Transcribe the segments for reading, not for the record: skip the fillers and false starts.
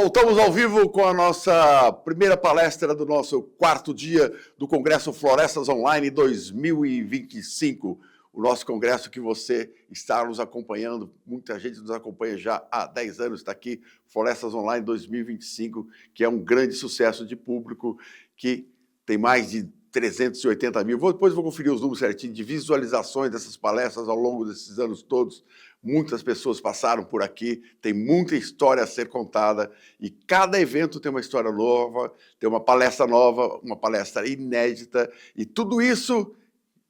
voltamos ao vivo com a nossa primeira palestra do nosso quarto dia do Congresso Florestas Online 2025. O nosso congresso que você está nos acompanhando, muita gente nos acompanha já há 10 anos, está aqui, Florestas Online 2025, que é um grande sucesso de público, que tem mais de 380 mil. Depois vou conferir os números certinhos de visualizações dessas palestras ao longo desses anos todos. Muitas pessoas passaram por aqui, tem muita história a ser contada e cada evento tem uma história nova, tem uma palestra nova, uma palestra inédita e tudo isso,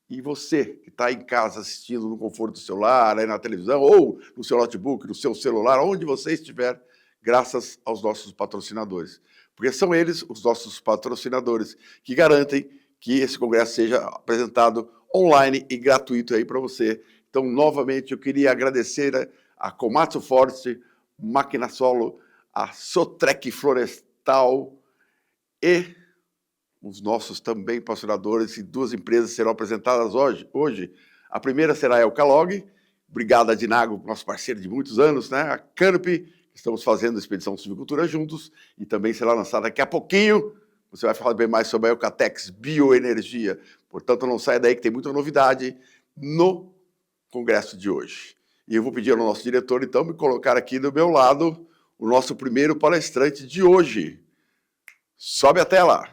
e você que está em casa assistindo no conforto do seu lar, aí na televisão ou no seu notebook, no seu celular, onde você estiver, graças aos nossos patrocinadores. Porque são eles, os nossos patrocinadores, que garantem que esse congresso seja apresentado online e gratuito aí para você. Então, novamente, eu queria agradecer a Komatsu Forest, Máquina Solo, a Sotrec Florestal e os nossos também patrocinadores, e duas empresas serão apresentadas hoje. A primeira será a Elcalog, Brigada de Nago, nosso parceiro de muitos anos, né? A Canopy, estamos fazendo a Expedição Silvicultura juntos, e também será lançada daqui a pouquinho. Você vai falar bem mais sobre a Eucatex Bioenergia. Portanto, não saia daí que tem muita novidade no congresso de hoje. E eu vou pedir ao nosso diretor, então, me colocar aqui do meu lado o nosso primeiro palestrante de hoje. Sobe a tela.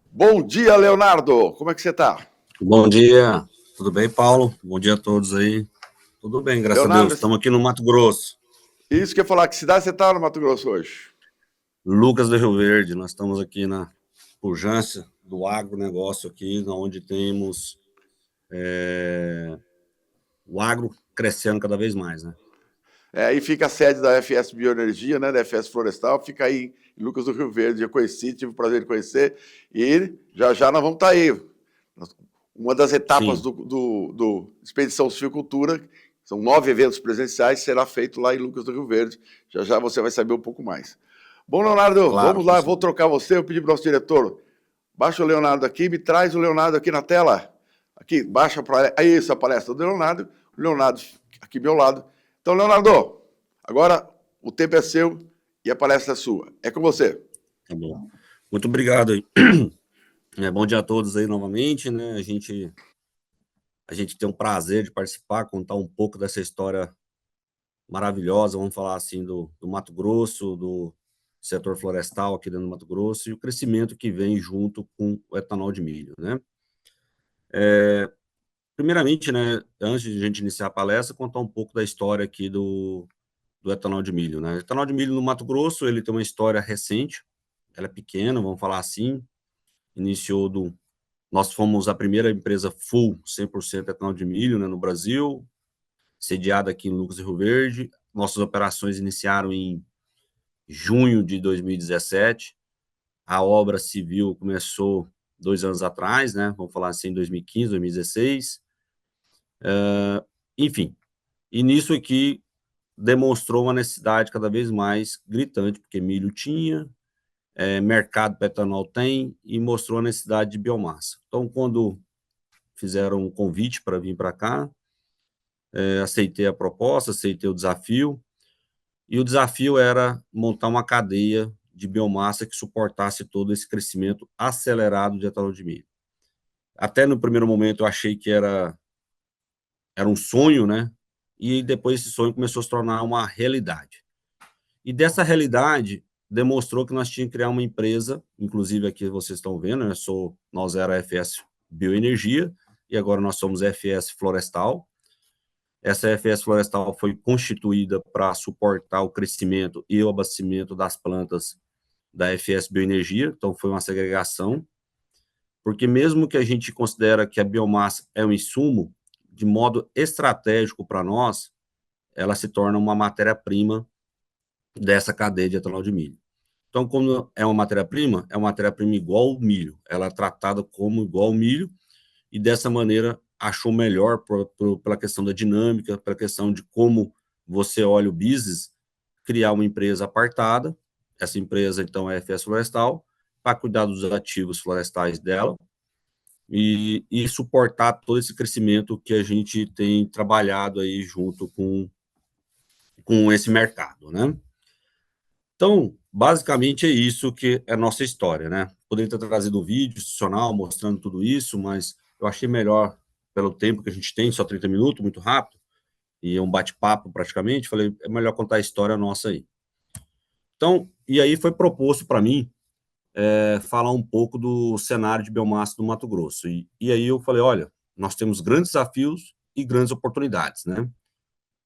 Bom dia, Leonardo. Como é que você está? Bom dia. Tudo bem, Paulo? Bom dia a todos aí. Tudo bem, graças a Deus. Estamos aqui no Mato Grosso. Isso que eu ia falar. Que cidade você está no Mato Grosso hoje? Lucas do Rio Verde. Nós estamos aqui na pujança do agronegócio aqui, onde temos o agro crescendo cada vez mais, né? Aí fica a sede da FS Bioenergia, né, da FS Florestal, fica aí em Lucas do Rio Verde. Eu conheci, tive o prazer de conhecer, e já nós vamos estar aí. Uma das etapas do Expedição Silvicultura, são 9 eventos presenciais, será feito lá em Lucas do Rio Verde. Já você vai saber um pouco mais. Bom, Leonardo, claro, vamos lá, vou trocar você, eu pedi para o nosso diretor, baixa o Leonardo aqui, me traz o Leonardo aqui na tela. Aqui, baixa para aí essa palestra do Leonardo, o Leonardo aqui ao meu lado. Então, Leonardo, agora o tempo é seu e a palestra é sua. É com você. Tá bom. Muito obrigado aí. Bom dia a todos aí novamente, né? A gente tem um prazer de participar, contar um pouco dessa história maravilhosa, vamos falar assim, do Mato Grosso, do setor florestal aqui dentro do Mato Grosso e o crescimento que vem junto com o etanol de milho, né? Primeiramente, né, antes de a gente iniciar a palestra, contar um pouco da história aqui do etanol de milho, né? O etanol de milho no Mato Grosso, ele tem uma história recente, ela é pequena, vamos falar assim, nós fomos a primeira empresa full 100% etanol de milho, né, no Brasil, sediada aqui em Lucas do Rio Verde. Nossas operações iniciaram em junho de 2017. A obra civil começou 2 anos atrás, né? Vamos falar assim, 2015, 2016. Enfim, e nisso aqui demonstrou uma necessidade cada vez mais gritante, porque milho tinha, mercado para etanol tem, e mostrou a necessidade de biomassa. Então, quando fizeram um convite para vir para cá, aceitei a proposta, aceitei o desafio, e o desafio era montar uma cadeia de biomassa que suportasse todo esse crescimento acelerado de etanol de milho. Até no primeiro momento eu achei que era um sonho, né? E depois esse sonho começou a se tornar uma realidade. E dessa realidade demonstrou que nós tínhamos que criar uma empresa, inclusive aqui vocês estão vendo, né? Nós era a FS Bioenergia e agora nós somos FS Florestal. Essa FS Florestal foi constituída para suportar o crescimento e o abastecimento das plantas da FS Bioenergia, então foi uma segregação, porque mesmo que a gente considera que a biomassa é um insumo, de modo estratégico para nós, ela se torna uma matéria-prima dessa cadeia de etanol de milho. Então, como é uma matéria-prima igual ao milho, ela é tratada como igual ao milho, e dessa maneira achou melhor pela questão da dinâmica, pela questão de como você olha o business, criar uma empresa apartada. Essa empresa, então, é a FS Florestal, para cuidar dos ativos florestais dela e suportar todo esse crescimento que a gente tem trabalhado aí junto com esse mercado, né? Então, basicamente é isso que é a nossa história, né? Poderia ter trazido um vídeo institucional mostrando tudo isso, mas eu achei melhor, pelo tempo que a gente tem, só 30 minutos, muito rápido, e é um bate-papo praticamente, falei, é melhor contar a história nossa aí. Então, e aí foi proposto para mim falar um pouco do cenário de biomassa do Mato Grosso. E aí eu falei, olha, nós temos grandes desafios e grandes oportunidades, né?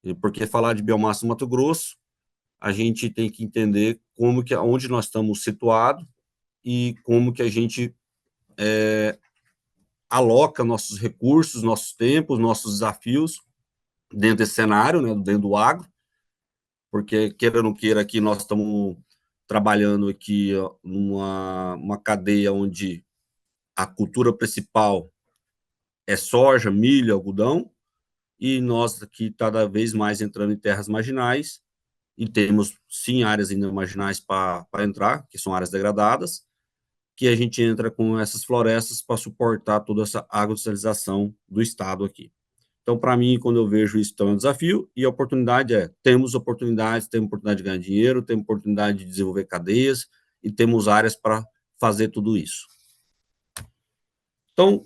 E porque falar de biomassa no Mato Grosso, a gente tem que entender como que, onde nós estamos situados e como que a gente aloca nossos recursos, nossos tempos, nossos desafios dentro desse cenário, né, dentro do agro, porque, queira ou não queira, aqui nós estamos trabalhando aqui numa uma cadeia onde a cultura principal é soja, milho, algodão, e nós aqui cada vez mais entrando em terras marginais, e temos, sim, áreas ainda marginais para entrar, que são áreas degradadas, que a gente entra com essas florestas para suportar toda essa agroindustrialização do Estado aqui. Então, para mim, quando eu vejo isso, então é um desafio, e a oportunidade temos oportunidade de ganhar dinheiro, temos oportunidade de desenvolver cadeias, e temos áreas para fazer tudo isso. Então,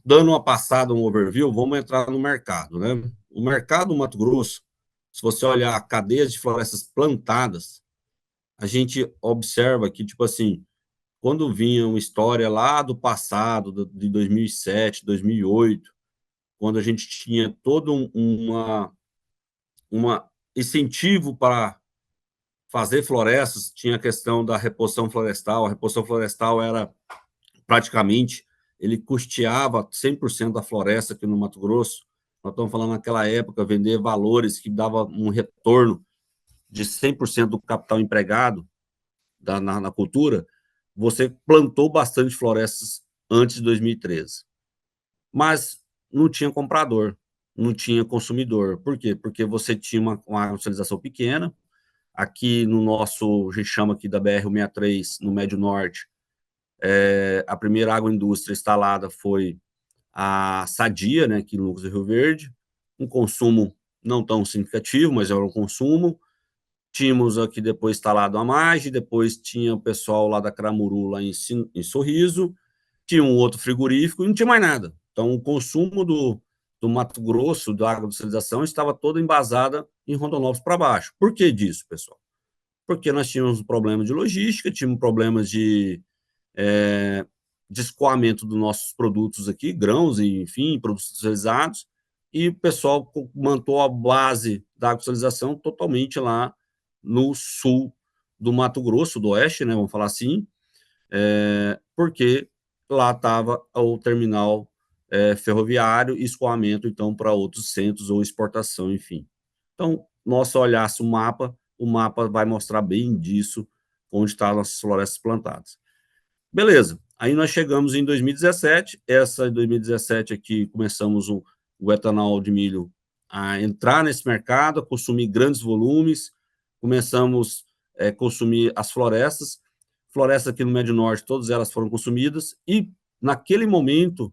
dando uma passada, um overview, vamos entrar no mercado, né? O mercado do Mato Grosso, se você olhar cadeias de florestas plantadas, a gente observa que, tipo assim, quando vinha uma história lá do passado, de 2007, 2008, quando a gente tinha todo uma incentivo para fazer florestas, tinha a questão da reposição florestal, a reposição florestal era praticamente, ele custeava 100% da floresta aqui no Mato Grosso. Nós estamos falando naquela época, vender valores que dava um retorno de 100% do capital empregado na cultura. Você plantou bastante florestas antes de 2013, mas não tinha comprador, não tinha consumidor. Por quê? Porque você tinha uma industrialização pequena. Aqui no nosso, a gente chama aqui da BR-163, no Médio Norte, a primeira agroindústria instalada foi a Sadia, né, aqui no Lucas do Rio Verde, um consumo não tão significativo, mas era um consumo. Tínhamos aqui depois instalado a Mage, depois tinha o pessoal lá da Cramuru, lá em Sorriso, tinha um outro frigorífico e não tinha mais nada. Então, o consumo do Mato Grosso, da agroindustrialização, estava toda embasada em Rondonópolis para baixo. Por que disso, pessoal? Porque nós tínhamos um problema de logística, tínhamos problemas de escoamento dos nossos produtos aqui, grãos, enfim, produtos industrializados, e o pessoal mantou a base da agroindustrialização totalmente lá no sul do Mato Grosso, do oeste, né, vamos falar assim, porque lá estava o terminal ferroviário e escoamento, então, para outros centros ou exportação, enfim. Então, nosso olhasse o mapa vai mostrar bem disso, onde estão as florestas plantadas. Beleza, aí nós chegamos em 2017, essa em 2017 aqui começamos o etanol de milho a entrar nesse mercado, a consumir grandes volumes, começamos a consumir as florestas aqui no Médio Norte, todas elas foram consumidas, e naquele momento,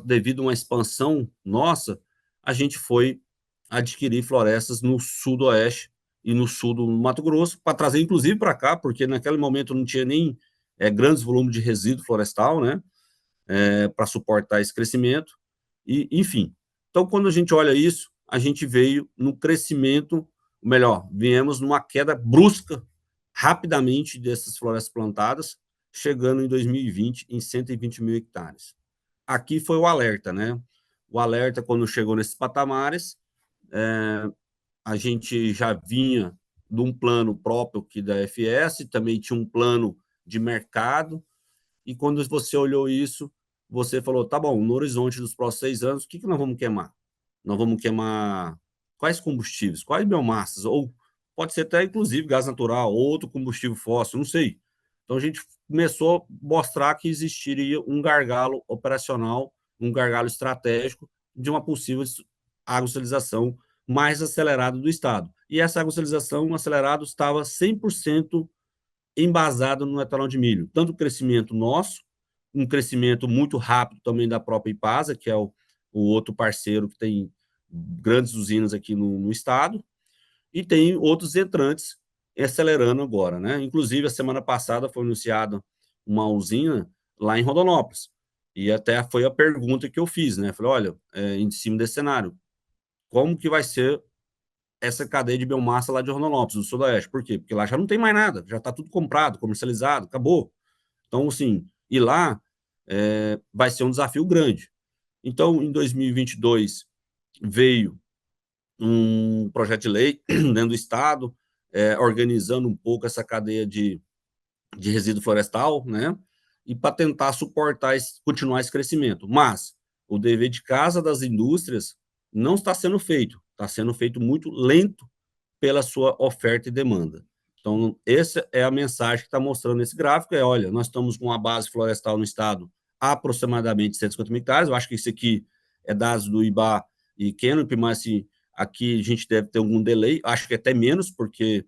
devido a uma expansão nossa, a gente foi adquirir florestas no sudoeste e no sul do Mato Grosso, para trazer inclusive para cá, porque naquele momento não tinha nem grandes volumes de resíduo florestal, né, para suportar esse crescimento, e enfim. Então, quando a gente olha isso, a gente veio no crescimento, melhor, viemos numa queda brusca, rapidamente, dessas florestas plantadas, chegando em 2020 em 120 mil hectares. Aqui foi o alerta, né? O alerta, quando chegou nesses patamares, a gente já vinha de um plano próprio aqui da FS, também tinha um plano de mercado, e quando você olhou isso, você falou, tá bom, no horizonte dos próximos 6 anos, o que nós vamos queimar? Nós vamos queimar quais combustíveis, quais biomassas, ou pode ser até, inclusive, gás natural, outro combustível fóssil, não sei. Então, a gente começou a mostrar que existiria um gargalo operacional, um gargalo estratégico de uma possível agroindustrialização mais acelerada do Estado. E essa agroindustrialização acelerada estava 100% embasado no etanol de milho, tanto o crescimento nosso, um crescimento muito rápido também da própria Ipasa, que é o outro parceiro que tem grandes usinas aqui no estado, e tem outros entrantes acelerando agora, né? Inclusive, a semana passada foi anunciada uma usina lá em Rondonópolis, e até foi a pergunta que eu fiz, né? Falei, olha, em cima desse cenário, como que vai ser essa cadeia de biomassa lá de Rondonópolis, do Sudoeste? Por quê? Porque lá já não tem mais nada, já está tudo comprado, comercializado, acabou. Então, assim, e lá vai ser um desafio grande. Então, em 2022, veio um projeto de lei dentro do Estado, organizando um pouco essa cadeia de resíduo florestal, né? E para tentar suportar, continuar esse crescimento. Mas o dever de casa das indústrias não está sendo feito, está sendo feito muito lento pela sua oferta e demanda. Então, essa é a mensagem que está mostrando nesse gráfico, olha, nós estamos com uma base florestal no estado aproximadamente 150 mil hectares, eu acho que isso aqui é dados do IBA e Canopy, mas assim, aqui a gente deve ter algum delay, acho que até menos, porque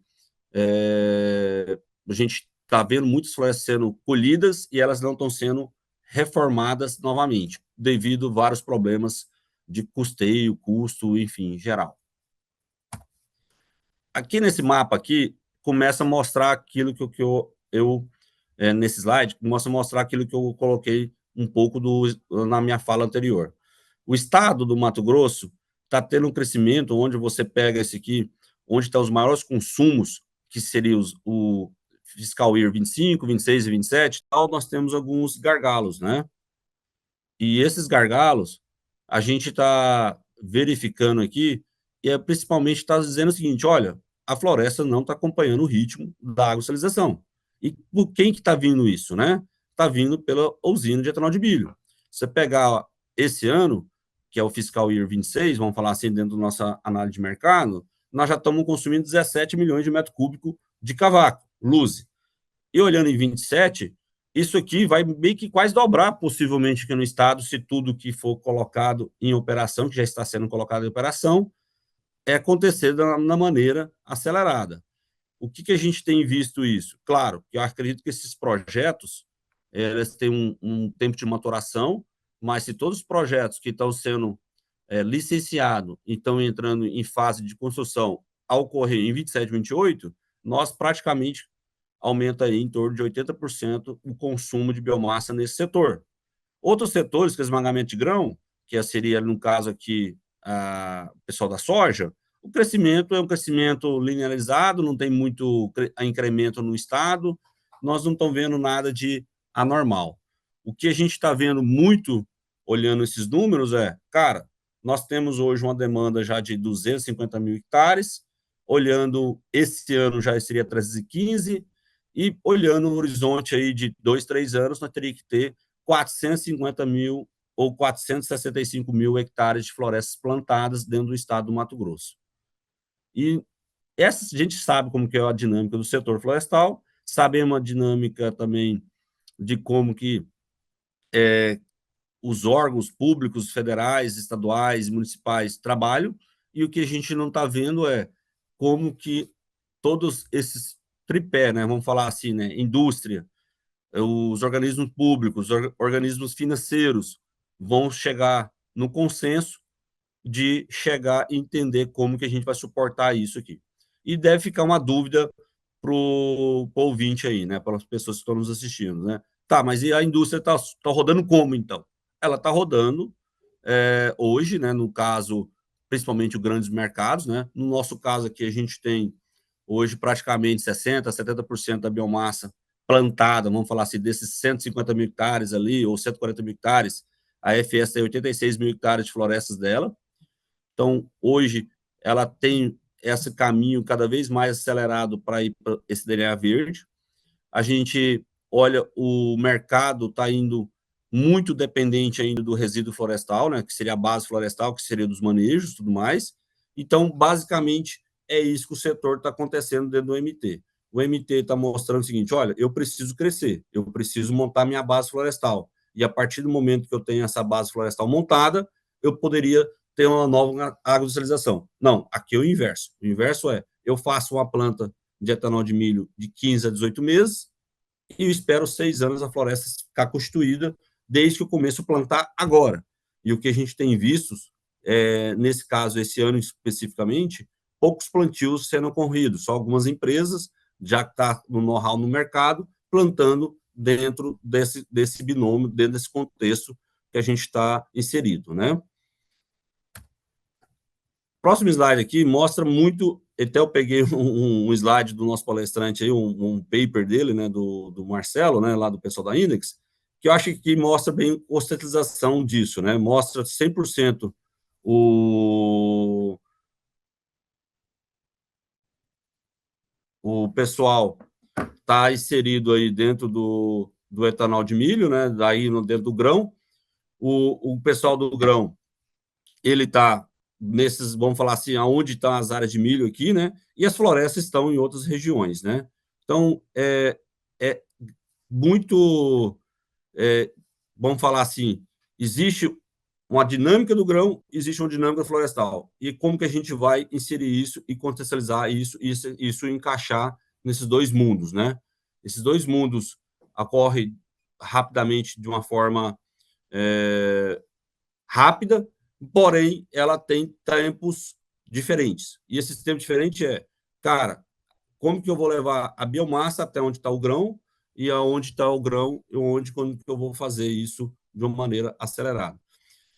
a gente está vendo muitas florestas sendo colhidas e elas não estão sendo reformadas novamente, devido a vários problemas de custeio, custo, enfim, em geral. Aqui nesse mapa aqui, começa a mostrar aquilo que eu nesse slide, começa a mostrar aquilo que eu coloquei um pouco na minha fala anterior. O estado do Mato Grosso está tendo um crescimento onde você pega esse aqui, onde estão os maiores consumos, que seria o fiscal year 25, 26 e 27, tal, nós temos alguns gargalos, né? E esses gargalos, a gente está verificando aqui, e principalmente está dizendo o seguinte, olha, a floresta não está acompanhando o ritmo da agroindustrialização. E por quem que está vindo isso, né? Está vindo pela usina de etanol de milho. Você pegar esse ano, que é o fiscal year 26, vamos falar assim, dentro da nossa análise de mercado, nós já estamos consumindo 17 milhões de metros cúbicos de cavaco, luz. E olhando em 27, isso aqui vai meio que quase dobrar, possivelmente, aqui no estado, se tudo que for colocado em operação, que já está sendo colocado em operação, acontecer da maneira acelerada. O que a gente tem visto isso? Claro, que eu acredito que esses projetos, eles têm um tempo de maturação, mas se todos os projetos que estão sendo licenciados e estão entrando em fase de construção ao ocorrer em 27, 28, nós praticamente aumenta aí em torno de 80% o consumo de biomassa nesse setor. Outros setores, que é esmagamento de grão, que seria, no caso aqui, o pessoal da soja, o crescimento é um crescimento linearizado, não tem muito incremento no estado, nós não estamos vendo nada de anormal. O que a gente está vendo muito, olhando esses números, cara, nós temos hoje uma demanda já de 250 mil hectares, olhando esse ano já seria 315, e olhando no horizonte aí de 2, 3 anos, nós teríamos que ter 450 mil ou 465 mil hectares de florestas plantadas dentro do estado do Mato Grosso. E essa a gente sabe como que é a dinâmica do setor florestal, sabemos a dinâmica também de como que os órgãos públicos, federais, estaduais, municipais trabalham, e o que a gente não está vendo é como que todos esses tripé, né, vamos falar assim, né, indústria, os organismos públicos, organismos financeiros vão chegar no consenso de chegar e entender como que a gente vai suportar isso aqui. E deve ficar uma dúvida para o ouvinte aí, né, para as pessoas que estão nos assistindo, né? Tá, mas e a indústria está rodando como, então? Ela está rodando hoje, né, no caso, principalmente os grandes mercados, né? No nosso caso aqui, a gente tem hoje praticamente 60%, 70% da biomassa plantada, vamos falar assim, desses 150 mil hectares ali, ou 140 mil hectares, a FS tem 86 mil hectares de florestas dela. Então, hoje, ela tem esse caminho cada vez mais acelerado para ir para esse DNA verde. A gente olha, o mercado está indo muito dependente ainda do resíduo florestal, né, que seria a base florestal, que seria dos manejos e tudo mais. Então, basicamente, é isso que o setor está acontecendo dentro do MT. O MT está mostrando o seguinte, olha, eu preciso crescer, eu preciso montar minha base florestal. E a partir do momento que eu tenho essa base florestal montada, eu poderia ter uma nova agroindustrialização. Não, aqui é o inverso. O inverso é, eu faço uma planta de etanol de milho de 15 a 18 meses, e eu espero 6 anos a floresta ficar constituída, desde que eu começo a plantar agora. E o que a gente tem visto, nesse caso, esse ano especificamente, poucos plantios sendo ocorridos, só algumas empresas, já que está no know-how no mercado, plantando dentro desse binômio, dentro desse contexto que a gente está inserido, né? Próximo slide aqui mostra muito, até eu peguei um slide do nosso palestrante aí, um paper dele, né, do Marcelo, né, lá do pessoal da Index, que eu acho que mostra bem a ostentatização disso, né, mostra 100% o pessoal está inserido aí dentro do etanol de milho, né, daí dentro do grão, o pessoal do grão, ele está nesses, vamos falar assim, aonde estão as áreas de milho aqui, né? E as florestas estão em outras regiões, né? Então, é muito, vamos falar assim, existe uma dinâmica do grão, existe uma dinâmica florestal. E como que a gente vai inserir isso e contextualizar isso encaixar nesses dois mundos, né? Esses dois mundos ocorrem rapidamente de uma forma rápida, porém, ela tem tempos diferentes. E esse tempo diferente cara, como que eu vou levar a biomassa até onde está o grão e aonde está o grão e quando que eu vou fazer isso de uma maneira acelerada.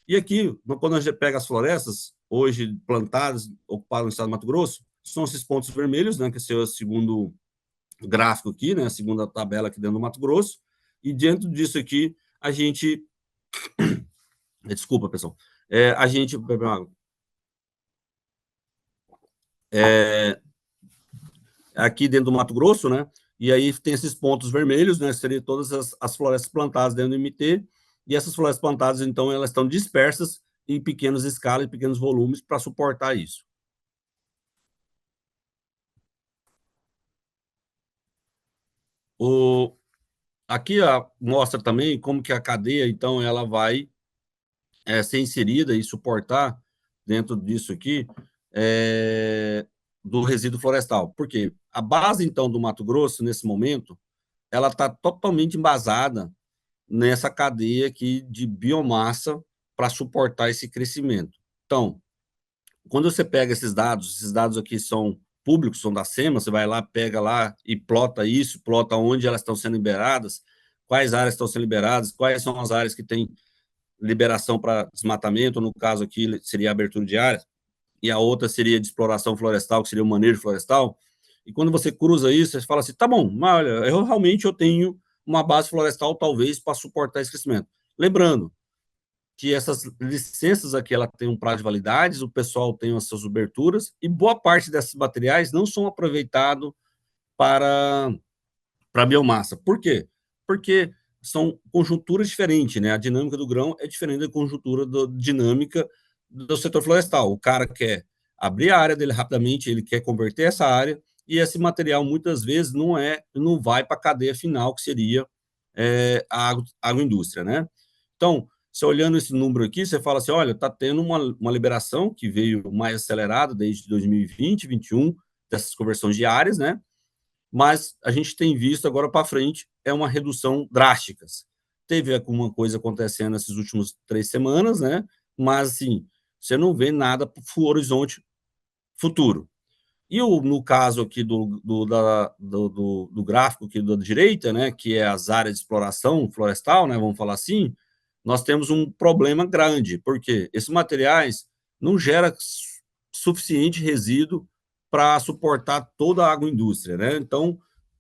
E aqui, quando a gente pega as florestas, hoje plantadas, ocupadas no estado do Mato Grosso, são esses pontos vermelhos, né, que é o segundo gráfico aqui, né, a segunda tabela aqui dentro do Mato Grosso, e dentro disso aqui, a gente... Desculpa, pessoal. A gente... aqui dentro do Mato Grosso, né? E aí tem esses pontos vermelhos, né? Seriam todas as florestas plantadas dentro do MT, e essas florestas plantadas, então, elas estão dispersas em pequenas escalas, em pequenos volumes, para suportar isso. Aqui mostra também como que a cadeia, então, ela vai ser inserida e suportar dentro disso aqui do resíduo florestal. Por quê? A base, então, do Mato Grosso, nesse momento, ela está totalmente embasada nessa cadeia aqui de biomassa para suportar esse crescimento. Então, quando você pega esses dados aqui são públicos, são da SEMA, você vai lá, pega lá e plota isso, plota onde elas estão sendo liberadas, quais áreas estão sendo liberadas, quais são as áreas que têm liberação para desmatamento, no caso aqui seria a abertura de áreas, e a outra seria de exploração florestal, que seria o manejo florestal. E quando você cruza isso, você fala assim, tá bom, mas olha, eu tenho uma base florestal talvez para suportar esse crescimento. Lembrando que essas licenças aqui, ela tem um prazo de validade, o pessoal tem as suas aberturas, e boa parte desses materiais não são aproveitados para biomassa. Por quê? Porque são conjunturas diferentes, né? A dinâmica do grão é diferente da conjuntura dinâmica do setor florestal. O cara quer abrir a área dele rapidamente, ele quer converter essa área, e esse material muitas vezes não vai para a cadeia final, que seria a agroindústria, né? Então, você olhando esse número aqui, você fala assim, olha, está tendo uma liberação que veio mais acelerada desde 2020, 2021, dessas conversões de áreas, né? Mas a gente tem visto agora para frente uma redução drástica. Teve alguma coisa acontecendo nessas últimas 3 semanas, né? Mas, assim, você não vê nada para o horizonte futuro. E no caso aqui do gráfico aqui da direita, né, que é as áreas de exploração florestal, né, vamos falar assim, nós temos um problema grande, porque esses materiais não geram suficiente resíduo para suportar toda a agroindústria, né? Então,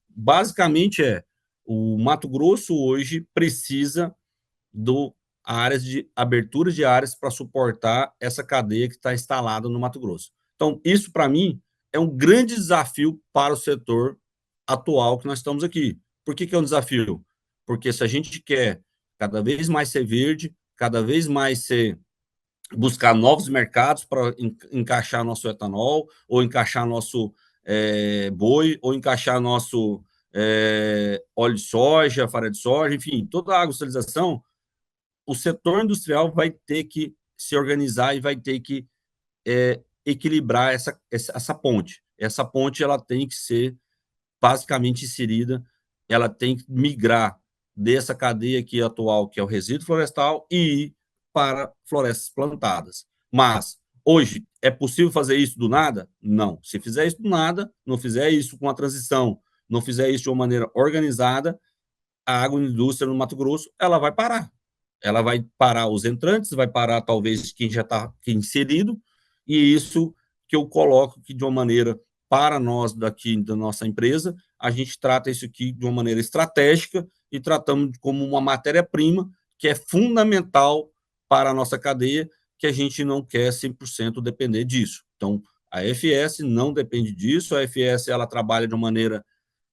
basicamente o Mato Grosso hoje precisa do áreas de aberturas de áreas para suportar essa cadeia que está instalada no Mato Grosso. Então, isso para mim é um grande desafio para o setor atual que nós estamos aqui. Por que é um desafio? Porque se a gente quer cada vez mais ser verde, cada vez mais buscar novos mercados para encaixar nosso etanol, ou encaixar nosso boi, ou encaixar nosso óleo de soja, farinha de soja, enfim, toda a agroindustrialização, o setor industrial vai ter que se organizar e vai ter que equilibrar essa ponte. Essa ponte ela tem que ser basicamente inserida, ela tem que migrar dessa cadeia aqui atual, que é o resíduo florestal, e ir para florestas plantadas. Mas, hoje, É possível fazer isso do nada? Não. Se fizer isso do nada, não fizer isso com a transição, não fizer isso de uma maneira organizada, a agroindústria no Mato Grosso, ela vai parar. Ela vai parar os entrantes, vai parar talvez quem já está inserido, e isso que eu coloco que de uma maneira, para nós daqui da nossa empresa, a gente trata isso aqui de uma maneira estratégica e tratamos como uma matéria-prima que é fundamental para a nossa cadeia, que a gente não quer 100% depender disso. Então, a FS não depende disso, a FS ela trabalha de uma maneira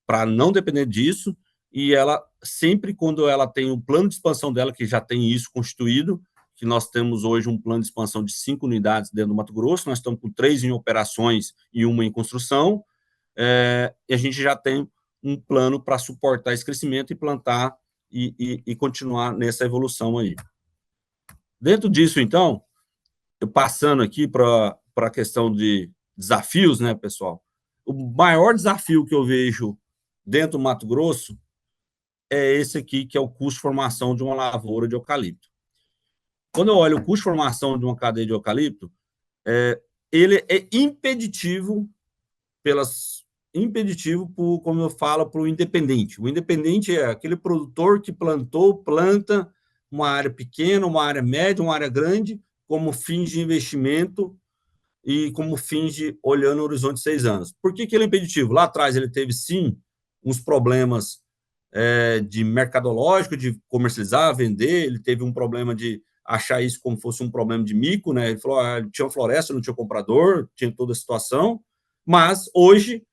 para não depender disso, e ela sempre quando ela tem um plano de expansão dela, que já tem isso constituído, que nós temos hoje um plano de expansão de 5 unidades dentro do Mato Grosso, nós estamos com 3 em operações e uma em construção, e a gente já tem um plano para suportar esse crescimento e plantar e continuar nessa evolução aí. Dentro disso, então, eu passando aqui para a questão de desafios, né, pessoal? O maior desafio que eu vejo dentro do Mato Grosso é esse aqui, que é o custo de formação de uma lavoura de eucalipto. Quando eu olho o custo de formação de uma cadeia de eucalipto, ele é impeditivo como eu falo, para o independente. O independente é aquele produtor que planta uma área pequena, uma área média, uma área grande, como fins de investimento e como fins de olhando o horizonte de 6 anos. Por que ele é impeditivo? Lá atrás ele teve, sim, uns problemas de mercadológico, de comercializar, vender, ele teve um problema de achar isso como fosse um problema de mico, né? Ele falou, tinha uma floresta, não tinha comprador, tinha toda a situação, mas hoje,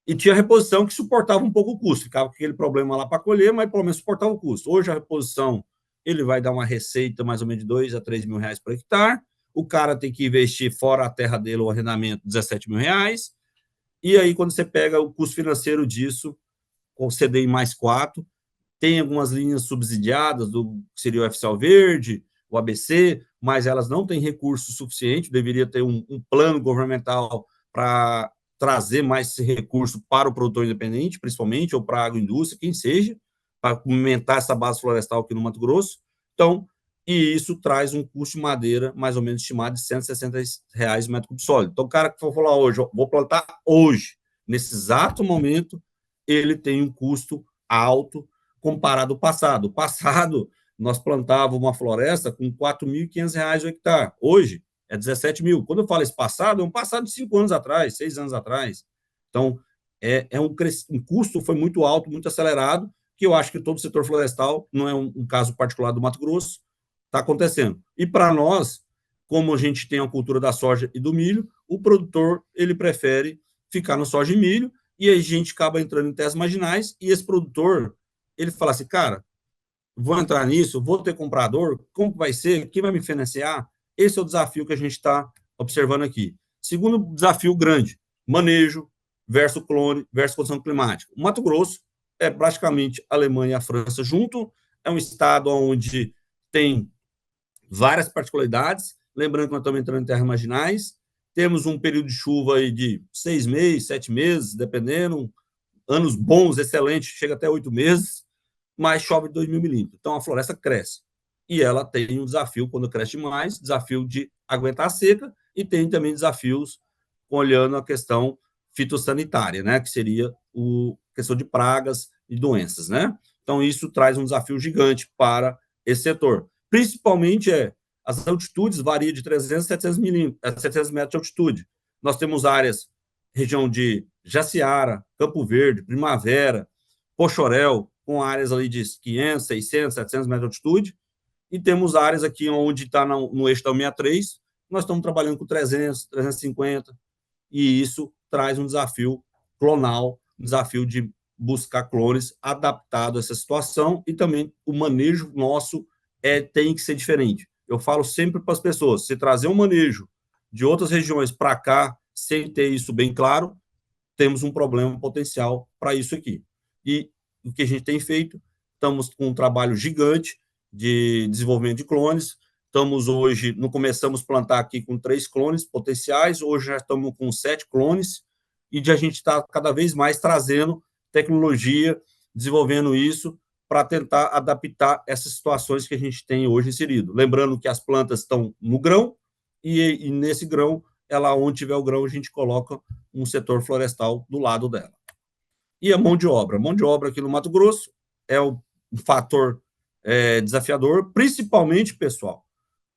e tinha reposição que suportava um pouco o custo, ficava com aquele problema lá para colher, mas pelo menos suportava o custo. Hoje a reposição, ele vai dar uma receita mais ou menos de 2 a 3 mil reais por hectare, o cara tem que investir fora a terra dele, o arrendamento, 17 mil reais, e aí quando você pega o custo financeiro disso, com o CDI mais 4, tem algumas linhas subsidiadas, que seria o FCL Verde, o ABC, mas elas não têm recurso suficiente, deveria ter um plano governamental para trazer mais esse recurso para o produtor independente, principalmente, ou para a agroindústria, quem seja, para aumentar essa base florestal aqui no Mato Grosso. Então, e isso traz um custo de madeira mais ou menos estimado de R$ 160 o metro cúbico sólido. Então, o cara que for falar hoje, vou plantar hoje, nesse exato momento, ele tem um custo alto comparado ao passado. O passado, nós plantávamos uma floresta com R$ 4.500 o hectare. Hoje, é 17 mil. Quando eu falo esse passado, é um passado de 5 anos atrás, 6 anos atrás. Então, um custo foi muito alto, muito acelerado, que eu acho que todo o setor florestal, não é um caso particular do Mato Grosso, está acontecendo. E para nós, como a gente tem a cultura da soja e do milho, o produtor ele prefere ficar no soja e milho, e a gente acaba entrando em teses marginais, e esse produtor, ele fala assim, cara, vou entrar nisso, vou ter comprador, como vai ser, quem vai me financiar? Esse é o desafio que a gente está observando aqui. Segundo desafio grande, manejo versus clone versus condição climática. O Mato Grosso é praticamente a Alemanha e a França junto, é um estado onde tem várias particularidades, lembrando que nós estamos entrando em terras marginais, temos um período de chuva aí de 6 meses, 7 meses, dependendo, anos bons, excelentes, chega até 8 meses, mas chove 2.000 milímetros. Então, a floresta cresce. E ela tem um desafio, quando cresce mais, desafio de aguentar a seca, e tem também desafios olhando a questão fitossanitária, né, que seria a questão de pragas e doenças, né? Então, isso traz um desafio gigante para esse setor. Principalmente, as altitudes variam de 300 a 700 metros de altitude. Nós temos áreas, região de Jaciara, Campo Verde, Primavera, Poxoréu, com áreas ali de 500, 600, 700 metros de altitude, e temos áreas aqui onde está no eixo da 63, nós estamos trabalhando com 300, 350, e isso traz um desafio clonal, um desafio de buscar clones adaptados a essa situação, e também o manejo nosso tem que ser diferente. Eu falo sempre para as pessoas, se trazer um manejo de outras regiões para cá, sem ter isso bem claro, temos um problema potencial para isso aqui. E o que a gente tem feito, estamos com um trabalho gigante de desenvolvimento de clones, começamos a plantar aqui com 3 clones potenciais, hoje já estamos com 7 clones, e a gente está cada vez mais trazendo tecnologia, desenvolvendo isso, para tentar adaptar essas situações que a gente tem hoje inserido. Lembrando que as plantas estão no grão, e nesse grão ela onde tiver o grão, a gente coloca um setor florestal do lado dela. E a mão de obra? A mão de obra aqui no Mato Grosso é um fator desafiador, principalmente, pessoal,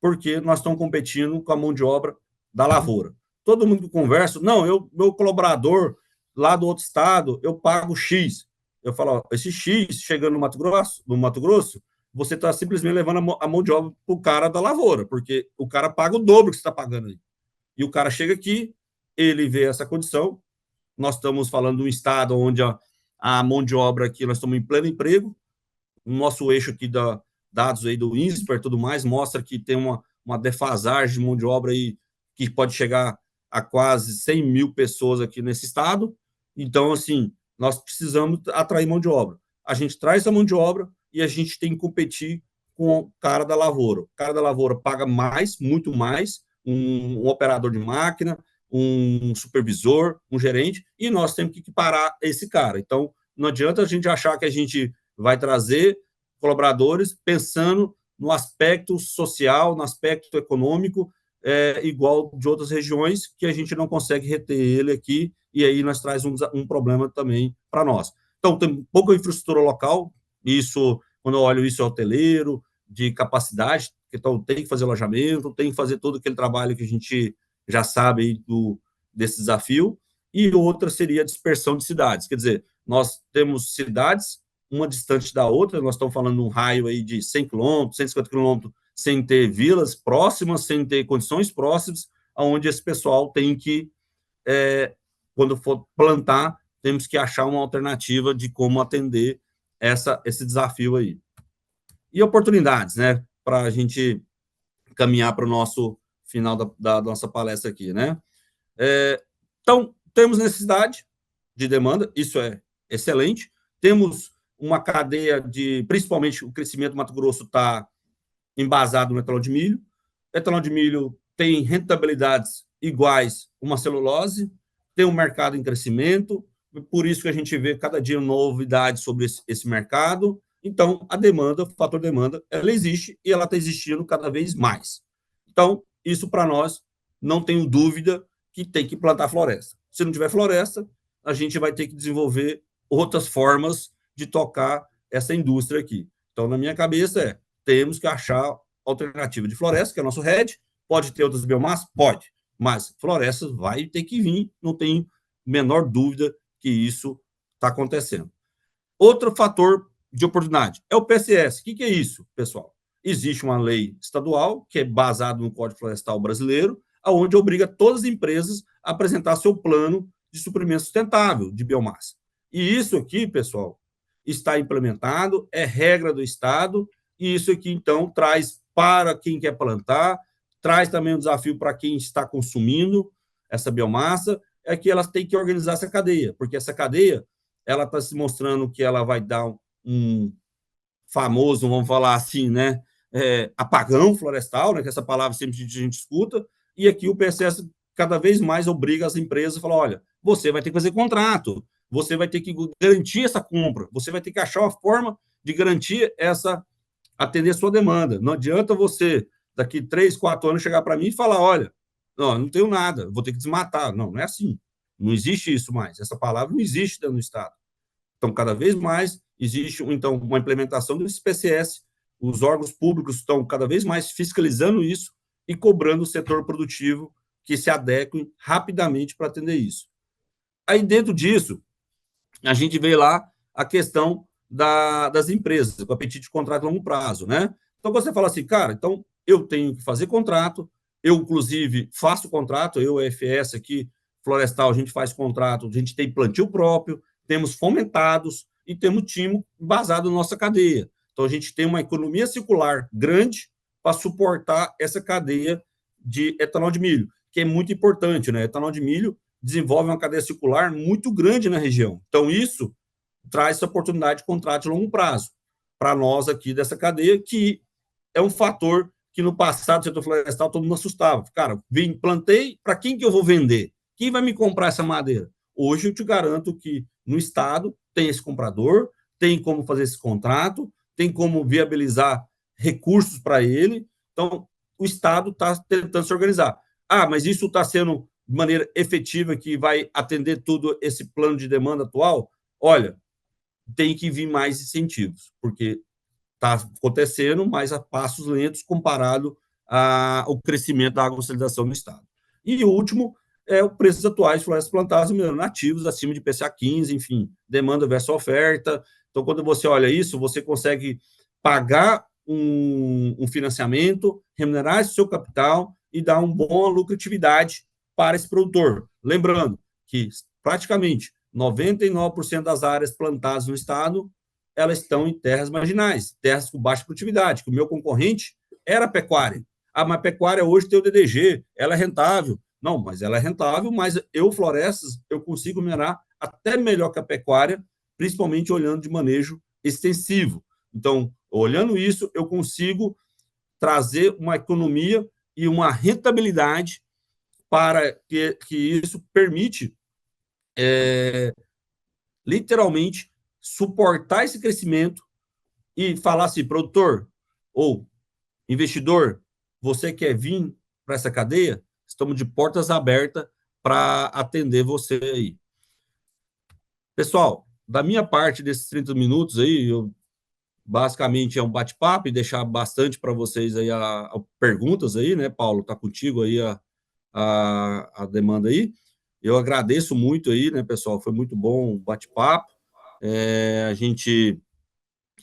porque nós estamos competindo com a mão de obra da lavoura. Todo mundo que conversa, não, meu colaborador lá do outro estado, eu pago X. Eu falo, ó, esse X chegando no Mato Grosso, você está simplesmente levando a mão de obra para o cara da lavoura, porque o cara paga o dobro que você está pagando aí. E o cara chega aqui, ele vê essa condição. Nós estamos falando de um estado onde a mão de obra aqui, nós estamos em pleno emprego. O nosso eixo aqui dados aí do INSPER e tudo mais mostra que tem uma defasagem de mão de obra aí que pode chegar a quase 100 mil pessoas aqui nesse estado. Então, assim, nós precisamos atrair mão de obra. A gente traz essa mão de obra e a gente tem que competir com o cara da lavoura. O cara da lavoura paga mais, muito mais, um operador de máquina, um supervisor, um gerente, e nós temos que equiparar esse cara. Então, não adianta a gente achar que a gente vai trazer colaboradores pensando no aspecto social, no aspecto econômico, igual de outras regiões, que a gente não consegue reter ele aqui, e aí nós traz um problema também para nós. Então, tem pouca infraestrutura local, isso, quando eu olho isso, é hoteleiro, de capacidade, então tem que fazer alojamento, tem que fazer todo aquele trabalho que a gente já sabe aí desse desafio, e outra seria a dispersão de cidades, quer dizer, nós temos cidades, uma distante da outra, nós estamos falando de um raio aí de 100 quilômetros, 150 quilômetros, sem ter vilas próximas, sem ter condições próximas, onde esse pessoal tem que, quando for plantar, temos que achar uma alternativa de como atender esse desafio aí. E oportunidades, né, para a gente caminhar para o nosso final da nossa palestra aqui, né? Então, temos necessidade de demanda, isso é excelente. Temos uma cadeia principalmente o crescimento do Mato Grosso está embasado no etanol de milho. Etanol de milho tem rentabilidades iguais uma celulose, tem um mercado em crescimento, por isso que a gente vê cada dia novidades sobre esse mercado. Então, a demanda, o fator demanda, ela existe e ela está existindo cada vez mais. Então, isso para nós, não tenho dúvida que tem que plantar floresta. Se não tiver floresta, a gente vai ter que desenvolver outras formas de tocar essa indústria aqui. Então, na minha cabeça, temos que achar alternativa de floresta, que é o nosso RED. Pode ter outras biomassas? Pode. Mas floresta vai ter que vir, não tem menor dúvida que isso está acontecendo. Outro fator de oportunidade é o PCS. O que é isso, pessoal? Existe uma lei estadual, que é baseada no Código Florestal Brasileiro, onde obriga todas as empresas a apresentar seu plano de suprimento sustentável de biomassa. E isso aqui, pessoal, está implementado, é regra do Estado, e isso aqui, então, traz para quem quer plantar, traz também um desafio para quem está consumindo essa biomassa, é que elas têm que organizar essa cadeia, porque essa cadeia, ela está se mostrando que ela vai dar um famoso, vamos falar assim, né, apagão florestal, né, que essa palavra sempre a gente escuta, e aqui o PSS cada vez mais obriga as empresas a falar, olha, você vai ter que fazer contrato, você vai ter que garantir essa compra, você vai ter que achar uma forma de garantir atender a sua demanda. Não adianta você, daqui 3, 4 anos, chegar para mim e falar, olha, não tenho nada, vou ter que desmatar. Não é assim. Não existe isso mais. Essa palavra não existe dentro do Estado. Então, cada vez mais existe então, uma implementação do PCS, os órgãos públicos estão cada vez mais fiscalizando isso e cobrando o setor produtivo que se adeque rapidamente para atender isso. Aí, dentro disso, a gente vê lá a questão das empresas, o apetite de contrato a longo prazo, né? Então, você fala assim, cara, então eu tenho que fazer contrato, eu, inclusive, faço contrato, eu, FS aqui, Florestal, a gente faz contrato, a gente tem plantio próprio, temos fomentados e temos time basado na nossa cadeia. Então, a gente tem uma economia circular grande para suportar essa cadeia de etanol de milho, que é muito importante, né? Etanol de milho desenvolve uma cadeia circular muito grande na região. Então, isso traz essa oportunidade de contrato de longo prazo para nós aqui dessa cadeia, que é um fator que no passado, o setor florestal, todo mundo assustava. Cara, plantei, para quem que eu vou vender? Quem vai me comprar essa madeira? Hoje eu te garanto que no Estado tem esse comprador, tem como fazer esse contrato, tem como viabilizar recursos para ele. Então, o Estado está tentando se organizar. mas isso está sendo de maneira efetiva que vai atender todo esse plano de demanda atual? Olha, tem que vir mais incentivos, porque está acontecendo, mas a passos lentos comparado ao crescimento da agroindustrialização no Estado. E o último é o preço atuais de florestas plantadas e minerais nativos acima de IPCA 15, enfim, demanda versus oferta. Então, quando você olha isso, você consegue pagar um financiamento, remunerar esse seu capital e dar uma boa lucratividade para esse produtor. Lembrando que praticamente 99% das áreas plantadas no estado elas estão em terras marginais, terras com baixa produtividade, que o meu concorrente era pecuária. Mas a pecuária hoje tem o DDG, ela é rentável. Não, mas ela é rentável, mas eu, florestas, eu consigo minerar até melhor que a pecuária, principalmente olhando de manejo extensivo. Então, olhando isso, eu consigo trazer uma economia e uma rentabilidade para que isso permite, literalmente, suportar esse crescimento e falar assim, produtor ou investidor, você quer vir para essa cadeia? Estamos de portas abertas para atender você aí. Pessoal, da minha parte, desses 30 minutos aí, basicamente é um bate-papo e deixar bastante para vocês aí perguntas aí, né, Paulo? Tá contigo aí a demanda aí. Eu agradeço muito aí, né, pessoal? Foi muito bom o bate-papo. A gente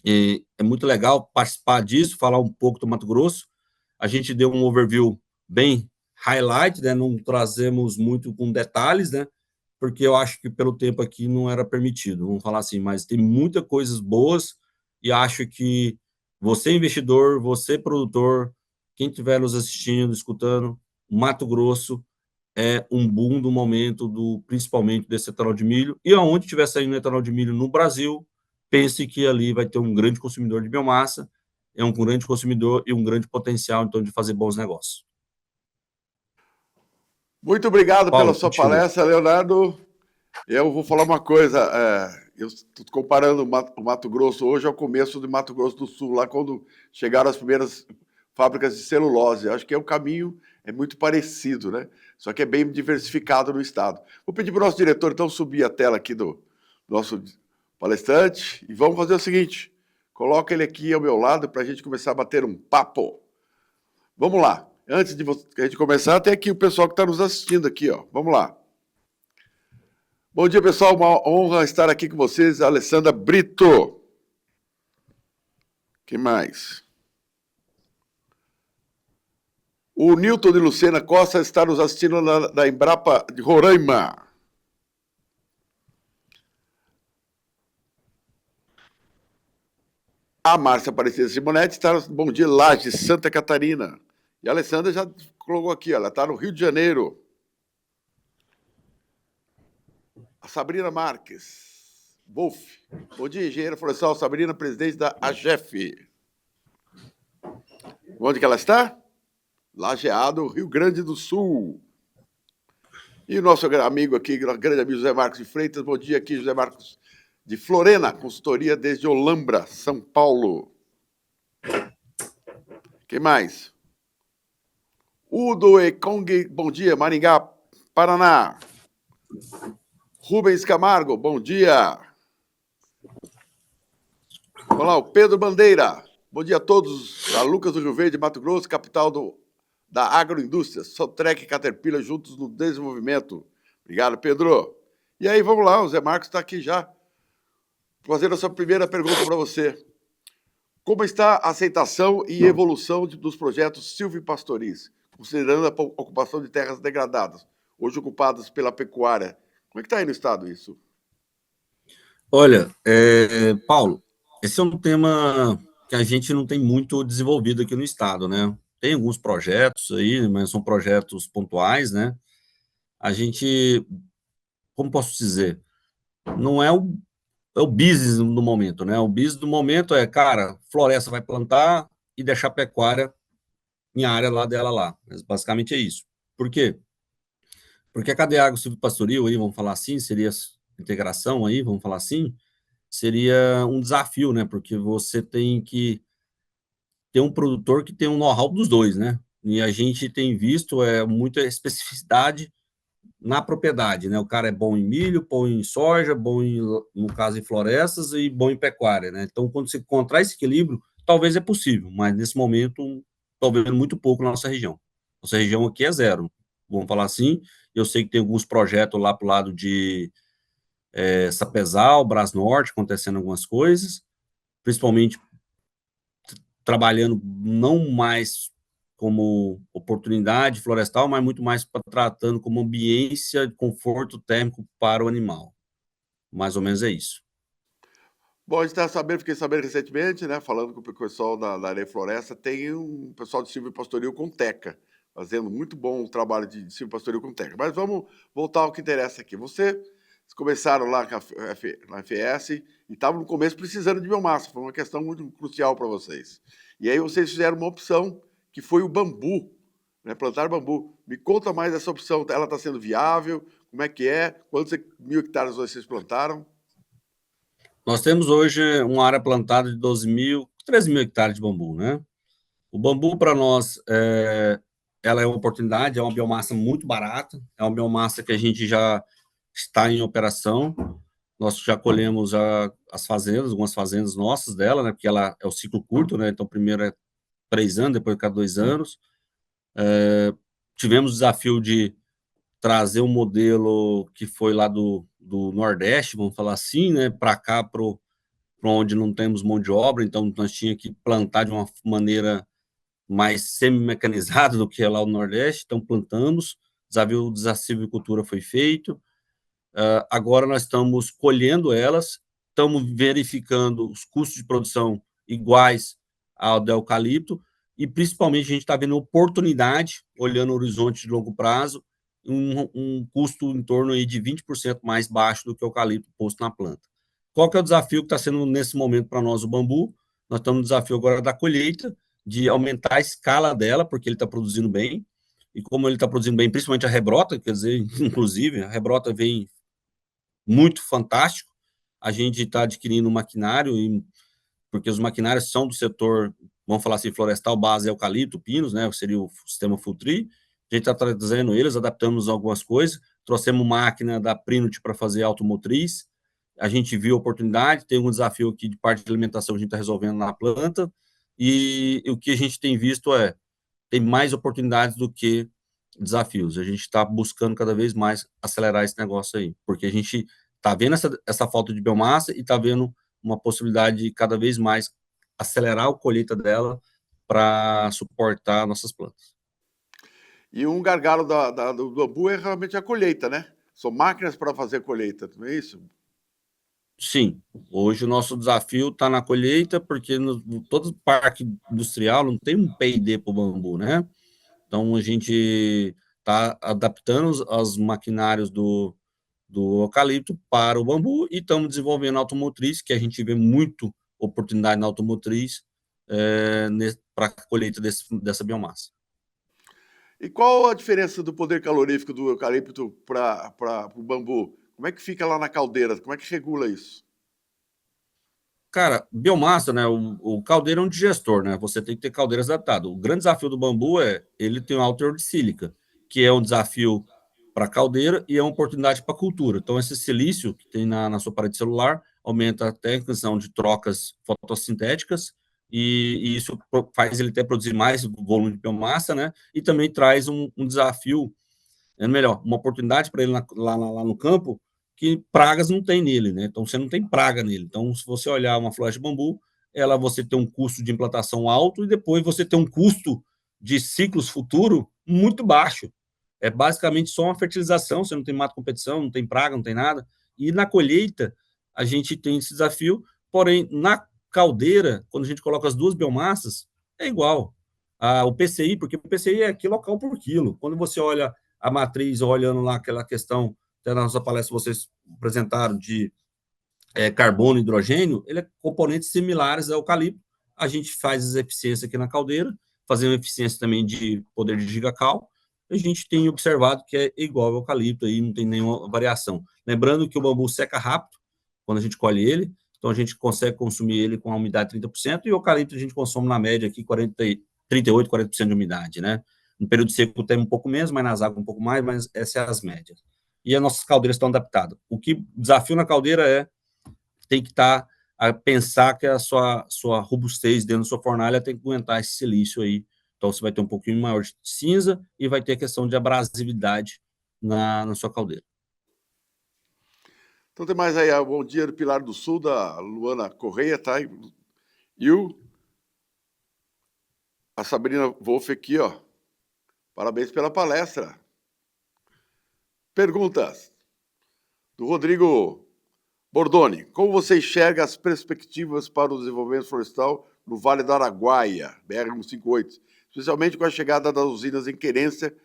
é muito legal participar disso, falar um pouco do Mato Grosso. A gente deu um overview bem highlight, né? Não trazemos muito com detalhes, né? Porque eu acho que pelo tempo aqui não era permitido, vamos falar assim, mas tem muitas coisas boas e acho que você, investidor, você, produtor, quem estiver nos assistindo, escutando, Mato Grosso é um boom do momento, principalmente desse etanol de milho, e aonde estiver saindo etanol de milho no Brasil, pense que ali vai ter um grande consumidor de biomassa, é um grande consumidor e um grande potencial, então, de fazer bons negócios. Muito obrigado Paulo, pela sua contigo. palestra, Leonardo. Eu vou falar uma coisa, eu estou comparando o Mato Grosso hoje ao começo do Mato Grosso do Sul, lá quando chegaram as primeiras fábricas de celulose. Acho que o caminho é muito parecido, né? Só que é bem diversificado no estado. Vou pedir para o nosso diretor, então, subir a tela aqui do nosso palestrante e vamos fazer o seguinte, coloca ele aqui ao meu lado para a gente começar a bater um papo. Vamos lá. Antes de a gente começar, tem aqui o pessoal que está nos assistindo aqui, ó. Vamos lá. Bom dia, pessoal. Uma honra estar aqui com vocês. Alessandra Brito. Quem mais? O Newton de Lucena Costa está nos assistindo da Embrapa de Roraima. A Márcia Aparecida Simonetti está no Bom Dia Laje, Santa Catarina. E a Alessandra já colocou aqui, ela está no Rio de Janeiro. A Sabrina Marques, Wolf. Bom dia, engenheira florestal Sabrina, presidente da AGEF. Onde que ela está? Lajeado, Rio Grande do Sul. E o nosso amigo aqui, grande amigo José Marcos de Freitas. Bom dia aqui, José Marcos de Florena, consultoria desde Olambra, São Paulo. Quem mais? Udo Ekong, bom dia, Maringá, Paraná. Rubens Camargo, bom dia. Vamos lá, o Pedro Bandeira. Bom dia a todos. A Lucas do Rio Verde, Mato Grosso, capital da agroindústria. Sotrec e Caterpillar juntos no desenvolvimento. Obrigado, Pedro. E aí, vamos lá, o Zé Marcos está aqui já, fazendo a sua primeira pergunta para você. Como está a aceitação e evolução dos projetos silvipastoris, considerando a ocupação de terras degradadas, hoje ocupadas pela pecuária? Como é que está aí no estado isso? Olha, Paulo, esse é um tema que a gente não tem muito desenvolvido aqui no estado, né? Tem alguns projetos aí, mas são projetos pontuais, né? A gente, como posso dizer, não é o business do momento, né? O business do momento é, cara, floresta vai plantar e deixar a pecuária em área lá dela lá. Mas basicamente é isso. Por quê? Porque a cadeia agro-silvopastoril aí, vamos falar assim, seria integração aí, vamos falar assim, seria um desafio, né? Porque você tem que ter um produtor que tem um know-how dos dois, né? e a gente tem visto muita especificidade na propriedade, né? O cara é bom em milho, bom em soja, bom em, no caso em florestas e bom em pecuária, né? Então, quando você encontrar esse equilíbrio, talvez é possível, mas nesse momento estou vendo muito pouco na nossa região. Nossa região aqui é zero, vamos falar assim. Eu sei que tem alguns projetos lá para o lado de Sapezal, Brasnorte, acontecendo algumas coisas, principalmente trabalhando não mais como oportunidade florestal, mas muito mais tratando como ambiência de conforto térmico para o animal. Mais ou menos é isso. Bom, a gente está sabendo, fiquei sabendo recentemente, né, falando com o pessoal da Areia Floresta, tem um pessoal de silvopastoril com teca, fazendo muito bom trabalho de silvopastoril com teca. Mas vamos voltar ao que interessa aqui. Vocês começaram lá na FS e estavam no começo precisando de biomassa, foi uma questão muito crucial para vocês. E aí vocês fizeram uma opção que foi o bambu, né, plantar bambu. Me conta mais dessa opção, ela está sendo viável? Como é que é? Quantos mil hectares vocês plantaram? Nós temos hoje uma área plantada de 12 mil, 13 mil hectares de bambu, né? O bambu, para nós, ela é uma oportunidade, é uma biomassa muito barata, é uma biomassa que a gente já está em operação. Nós já colhemos as fazendas, algumas fazendas nossas dela, né? Porque ela é o ciclo curto, né? Então, primeiro é 3 anos, depois cada 2 anos. Tivemos o desafio de trazer um modelo que foi lá do Nordeste, vamos falar assim, né? Para cá, para onde não temos mão de obra, então nós tínhamos que plantar de uma maneira mais semi-mecanizada do que é lá no Nordeste, então plantamos, o desafio de cultura foi feito, agora nós estamos colhendo elas, estamos verificando os custos de produção iguais ao do eucalipto, e principalmente a gente está vendo oportunidade, olhando o horizonte de longo prazo, um custo em torno aí de 20% mais baixo do que o eucalipto posto na planta. Qual que é o desafio que está sendo nesse momento para nós o bambu? Nós estamos no desafio agora da colheita, de aumentar a escala dela, porque ele está produzindo bem, e como ele está produzindo bem, principalmente a rebrota, quer dizer, inclusive, a rebrota vem muito fantástico. A gente está adquirindo um maquinário, porque os maquinários são do setor, vamos falar assim, florestal, base eucalipto, pinos, né? Seria o sistema full tree. A gente está trazendo eles, adaptamos algumas coisas, trouxemos máquina da Prinut para fazer automotriz. A gente viu a oportunidade, tem um desafio aqui de parte de alimentação que a gente está resolvendo na planta, e o que a gente tem visto tem mais oportunidades do que desafios. A gente está buscando cada vez mais acelerar esse negócio aí, porque a gente está vendo essa falta de biomassa e está vendo uma possibilidade de cada vez mais acelerar a colheita dela para suportar nossas plantas. E um gargalo do bambu é realmente a colheita, né? São máquinas para fazer a colheita, não é isso? Sim, hoje o nosso desafio está na colheita, porque todo parque industrial não tem um P&D para o bambu, né? Então, a gente está adaptando os maquinários do eucalipto para o bambu e estamos desenvolvendo a automotriz, que a gente vê muito oportunidade na automotriz para a colheita dessa biomassa. E qual a diferença do poder calorífico do eucalipto para o bambu? Como é que fica lá na caldeira? Como é que regula isso? Cara, biomassa, né? O caldeiro é um digestor, né? Você tem que ter caldeiras adaptadas. O grande desafio do bambu ele tem um alto teor de sílica, que é um desafio para a caldeira e é uma oportunidade para a cultura. Então, esse silício que tem na sua parede celular aumenta até a questão de trocas fotossintéticas e isso faz ele até produzir mais volume de biomassa, né? E também traz um desafio, melhor, uma oportunidade para ele lá no campo que pragas não tem nele, né? Então, você não tem praga nele. Então, se você olhar uma floresta de bambu, você tem um custo de implantação alto e depois você tem um custo de ciclos futuro muito baixo. É basicamente só uma fertilização, você não tem mato competição, não tem praga, não tem nada. E na colheita, a gente tem esse desafio, porém, na caldeira, quando a gente coloca as duas biomassas, é igual. O PCI, porque o PCI é quilocal por quilo. Quando você olha a matriz, olhando lá aquela questão, até na nossa palestra vocês apresentaram de carbono e hidrogênio, ele é componentes similares ao eucalipto. A gente faz as eficiências aqui na caldeira, fazendo eficiência também de poder de gigacal, a gente tem observado que é igual ao eucalipto, aí não tem nenhuma variação. Lembrando que o bambu seca rápido, quando a gente colhe ele, então a gente consegue consumir ele com a umidade de 30%, e o eucalipto a gente consome na média aqui 38%, 40% de umidade, né? No período seco tem um pouco menos, mas nas águas um pouco mais, mas essas são as médias. E as nossas caldeiras estão adaptadas. O desafio na caldeira tem que estar a pensar que a sua robustez dentro da sua fornalha tem que aguentar esse silício aí. Então, você vai ter um pouquinho maior de cinza e vai ter a questão de abrasividade na sua caldeira. Então, tem mais aí, bom dia do Pilar do Sul, da Luana Correia, tá? E a Sabrina Wolff aqui, ó. Parabéns pela palestra. Perguntas do Rodrigo Bordoni. Como você enxerga as perspectivas para o desenvolvimento florestal no Vale do Araguaia, BR-158, especialmente com a chegada das usinas em Querência,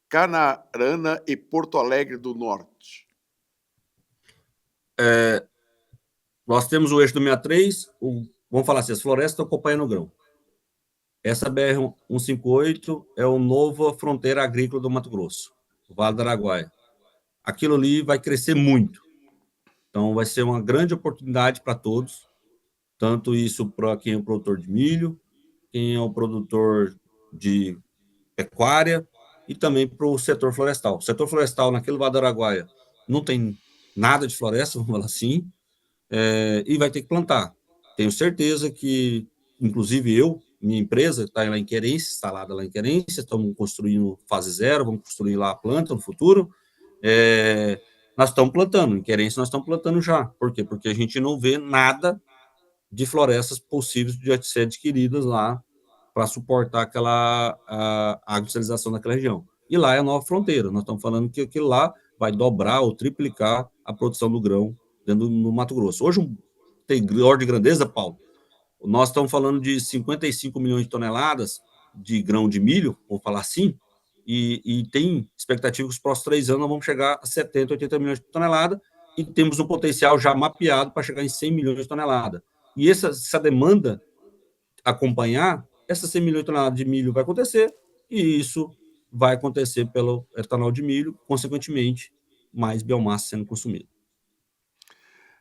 Canarana e Porto Alegre do Norte? Nós temos o eixo do 63, vamos falar assim, as florestas estão acompanhando o grão. Essa BR-158 é a nova fronteira agrícola do Mato Grosso, o Vale do Araguaia. Aquilo ali vai crescer muito. Então, vai ser uma grande oportunidade para todos, tanto isso para quem é o produtor de milho, quem é o produtor de pecuária e também para o setor florestal. O setor florestal, naquele Vale do Araguaia, não tem nada de floresta, vamos falar assim, e vai ter que plantar. Tenho certeza que, inclusive minha empresa está lá em Querência, instalada lá em Querência, estamos construindo fase 0, vamos construir lá a planta no futuro. Nós estamos plantando, em Querência nós estamos plantando já. Por quê? Porque a gente não vê nada de florestas possíveis de ser adquiridas lá para suportar aquela agroindustrialização daquela região. E lá é a nova fronteira. Nós estamos falando que aquilo lá vai dobrar ou triplicar a produção do grão dentro do Mato Grosso. Hoje tem ordem de grandeza, Paulo. Nós estamos falando de 55 milhões de toneladas de grão de milho, vamos falar assim, e tem expectativa que os próximos 3 anos nós vamos chegar a 70, 80 milhões de toneladas, e temos um potencial já mapeado para chegar em 100 milhões de toneladas. E essa demanda acompanhar, essas 100 milhões de toneladas de milho vai acontecer, e isso vai acontecer pelo etanol de milho, consequentemente, mais biomassa sendo consumida.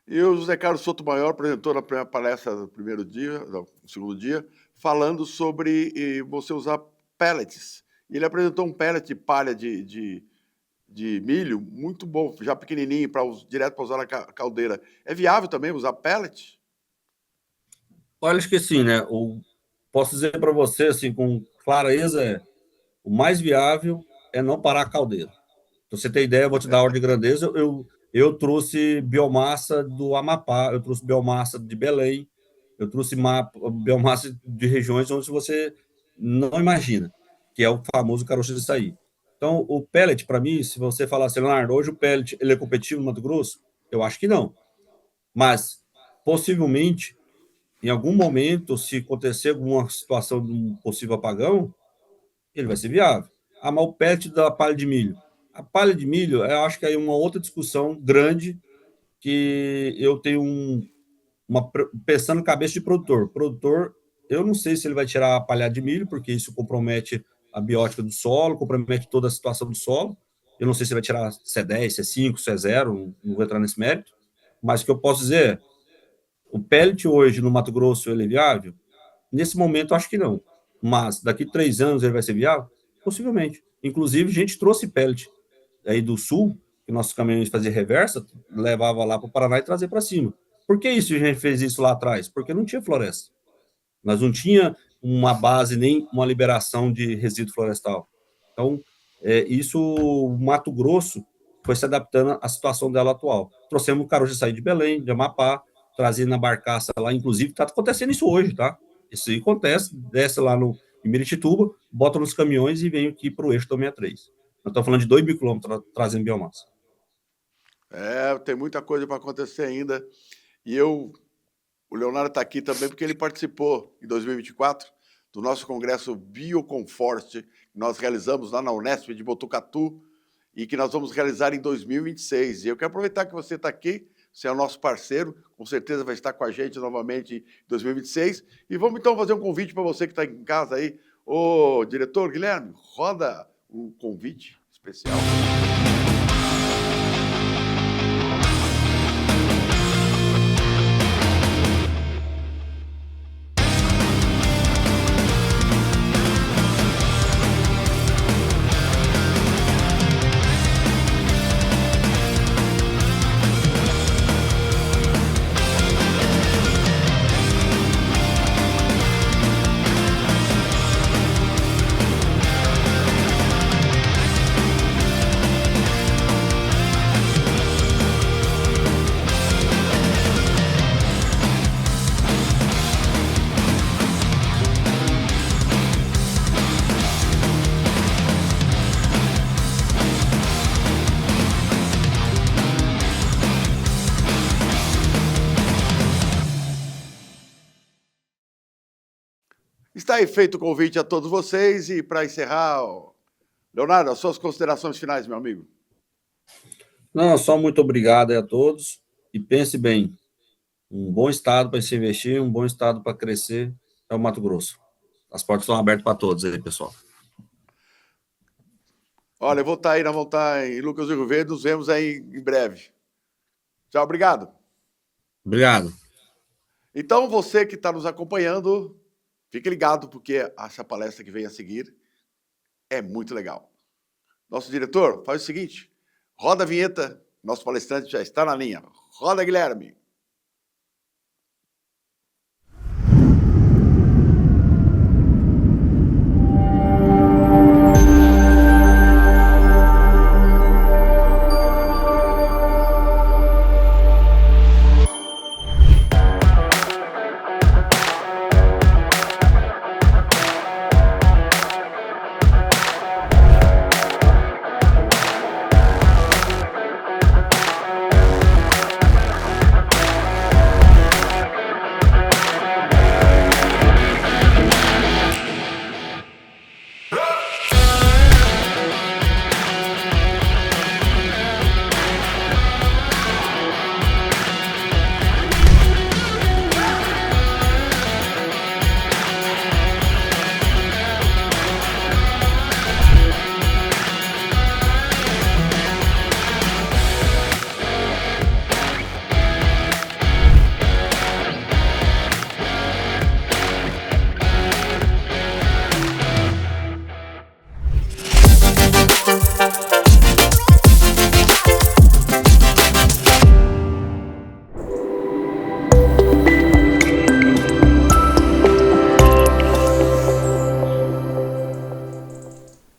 E o José Carlos Sotomayor apresentou na primeira palestra do segundo dia, falando sobre você usar pellets. Ele apresentou um pellet palha de milho muito bom, já pequenininho, direto para usar na caldeira. É viável também usar pellet? Olha, acho que sim, né? Posso dizer para você, assim, com clareza, o mais viável é não parar a caldeira. Para você ter ideia, eu vou te dar a ordem de grandeza. Eu trouxe biomassa do Amapá, eu trouxe biomassa de Belém, eu trouxe biomassa de regiões onde você não imagina, que é o famoso caroço de açaí. Então, o pellet, para mim, se você falar assim, Leonardo, hoje o pellet ele é competitivo no Mato Grosso? Eu acho que não. Mas, possivelmente, em algum momento, se acontecer alguma situação de um possível apagão, ele vai ser viável. Mas o pellet da palha de milho. A palha de milho, eu acho que é uma outra discussão grande que eu tenho pensando na cabeça de produtor. Produtor, eu não sei se ele vai tirar a palha de milho, porque isso compromete a biótica do solo, compromete toda a situação do solo. Eu não sei se ele vai tirar C10, C5, C0, não vou entrar nesse mérito. Mas o que eu posso dizer é, o pellet hoje no Mato Grosso ele é viável? Nesse momento, acho que não. Mas daqui 3 anos ele vai ser viável? Possivelmente. Inclusive, a gente trouxe pellet aí do sul, que nossos caminhões faziam reversa, levava lá para o Paraná e trazia para cima. Por que isso a gente fez isso lá atrás? Porque não tinha floresta. Nós não tinha uma base nem uma liberação de resíduo florestal. Então, o Mato Grosso foi se adaptando à situação dela atual. Trouxemos o caroço de açaí de Belém, de Amapá, trazendo na barcaça lá, inclusive, está acontecendo isso hoje, tá? Isso aí acontece, desce lá em Miritituba, bota nos caminhões e vem aqui para o eixo do 63. Nós estamos falando de 2 mil quilômetros trazendo biomassa. Tem muita coisa para acontecer ainda. E o Leonardo está aqui também porque ele participou, em 2024, do nosso congresso Bioconforte, que nós realizamos lá na Unesp de Botucatu, e que nós vamos realizar em 2026. E eu quero aproveitar que você está aqui, você é o nosso parceiro, com certeza vai estar com a gente novamente em 2026. E vamos então fazer um convite para você que está em casa aí. Ô, diretor Guilherme, roda um convite especial. Está aí feito o convite a todos vocês e para encerrar, Leonardo, as suas considerações finais, meu amigo. Não, só muito obrigado aí a todos e pense bem, um bom estado para se investir, um bom estado para crescer é o Mato Grosso. As portas estão abertas para todos aí, pessoal. Olha, eu vou estar aí, nós vamos estar em Lucas do Rio Verde, nos vemos aí em breve. Tchau, obrigado. Obrigado. Então, você que está nos acompanhando, fique ligado, porque essa palestra que vem a seguir é muito legal. Nosso diretor, faz o seguinte, roda a vinheta, nosso palestrante já está na linha. Roda, Guilherme.